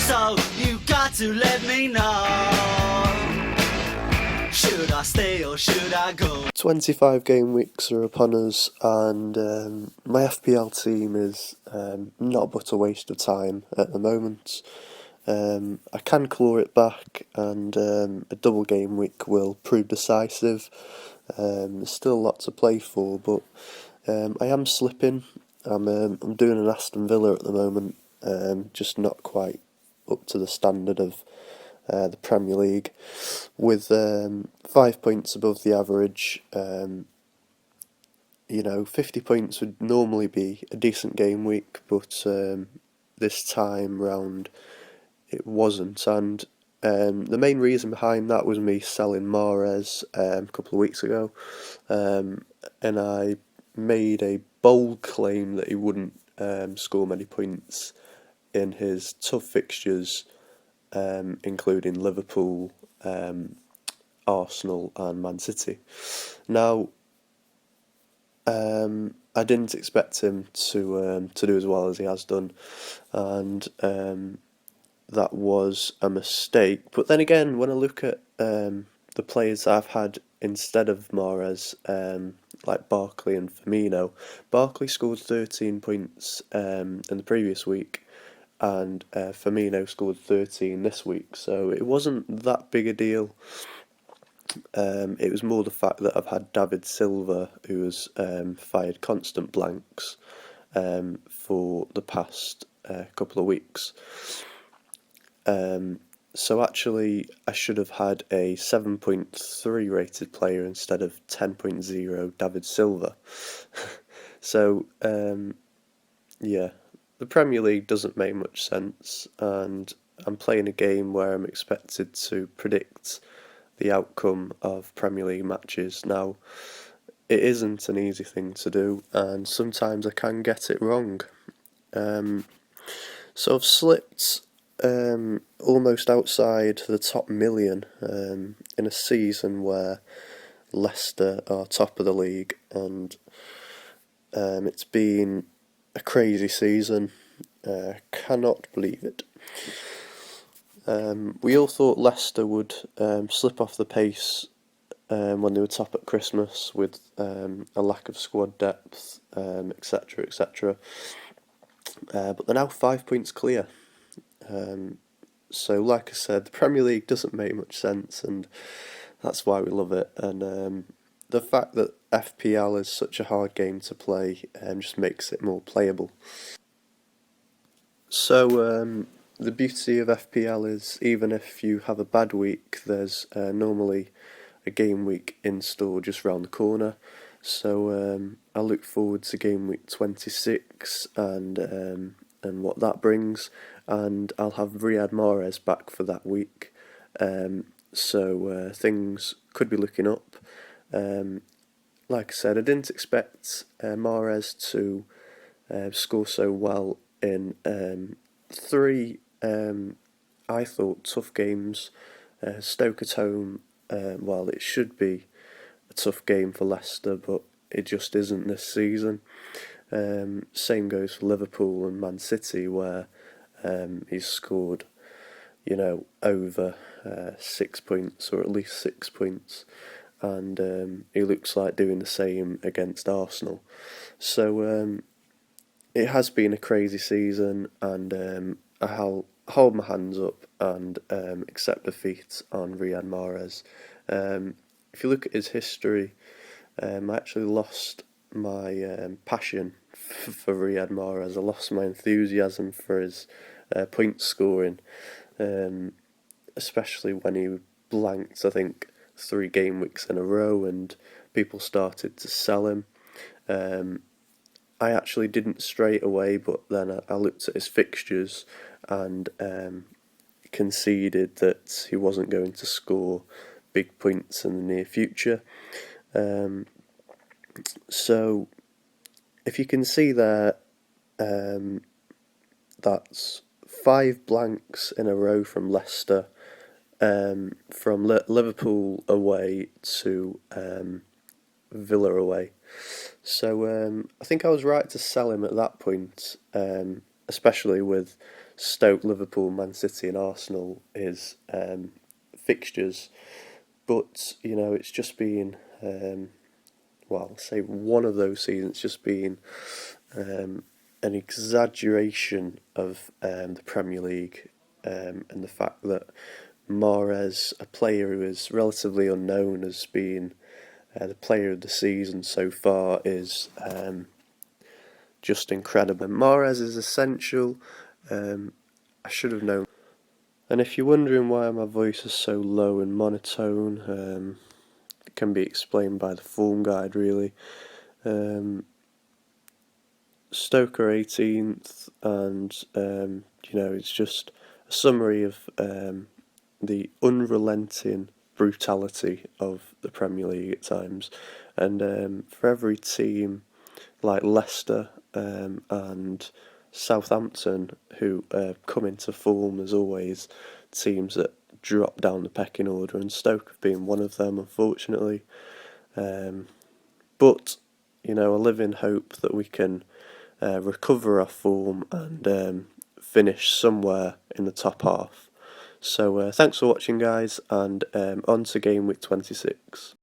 So you got to let me know. Should I stay or should I go? 25 game weeks are upon us, and my FPL team is not but a waste of time at the moment. I can claw it back, and a double game week will prove decisive. There's still a lot to play for, but I am slipping. I'm doing an Aston Villa at the moment, just not quite up to the standard of the Premier League, with 5 points above the average. 50 points would normally be a decent game week, but this time round it wasn't. And the main reason behind that was me selling Mahrez a couple of weeks ago, and I made a bold claim that he wouldn't score many points in his tough fixtures, including Liverpool, Arsenal and Man City. Now, I didn't expect him to do as well as he has done, and that was a mistake. But then again, when I look at the players I've had instead of Mahrez, like Barkley and Firmino, Barkley scored 13 points in the previous week, and Firmino scored 13 this week, so it wasn't that big a deal. It was more the fact that I've had David Silva, who has fired constant blanks for the past couple of weeks. So actually, I should have had a 7.3 rated player instead of 10.0 David Silva. So, yeah, the Premier League doesn't make much sense, and I'm playing a game where I'm expected to predict the outcome of Premier League matches. Now, it isn't an easy thing to do, and sometimes I can get it wrong. So I've slipped almost outside the top million in a season where Leicester are top of the league, and it's been a crazy season. Cannot believe it. We all thought Leicester would slip off the pace when they were top at Christmas with a lack of squad depth, etc., etc. But they're now 5 points clear. So, like I said, the Premier League doesn't make much sense, and that's why we love it. And the fact that FPL is such a hard game to play just makes it more playable. So, the beauty of FPL is, even if you have a bad week, there's normally a game week in store just round the corner. So I look forward to game week 26 and what that brings, and I'll have Riyad Mahrez back for that week. So things could be looking up. Like I said, I didn't expect Mahrez to score so well in three, I thought, tough games. Stoke at home, well, it should be a tough game for Leicester, but it just isn't this season. Same goes for Liverpool and Man City, where he's scored, over 6 points, or at least 6 points, and he looks like doing the same against Arsenal. So it has been a crazy season, and I'll hold my hands up and accept defeat on Riyad Mahrez. If you look at his history, I actually lost my passion for Riyad Mahrez. I lost my enthusiasm for his point scoring, especially when he blanked, I think, 3 game weeks in a row, and people started to sell him. I actually didn't straight away, but then I looked at his fixtures and conceded that he wasn't going to score big points in the near future. So, if you can see there, that's 5 blanks in a row from Leicester, from Liverpool away to Villa away. So I think I was right to sell him at that point, especially with Stoke, Liverpool, Man City, and Arsenal is fixtures. But it's just been well, say one of those seasons just been an exaggeration of the Premier League, and the fact that Mahrez, a player who is relatively unknown, has been the player of the season so far, is just incredible. Mahrez is essential. I should have known. And if you're wondering why my voice is so low and monotone, it can be explained by the form guide, really. Stoke are 18th, and it's just a summary of the unrelenting brutality of the Premier League at times. And for every team like Leicester and Southampton, who come into form as always, teams that drop down the pecking order, and Stoke have been one of them, unfortunately. But I live in hope that we can recover our form and finish somewhere in the top half. So thanks for watching, guys, and on to game week 26.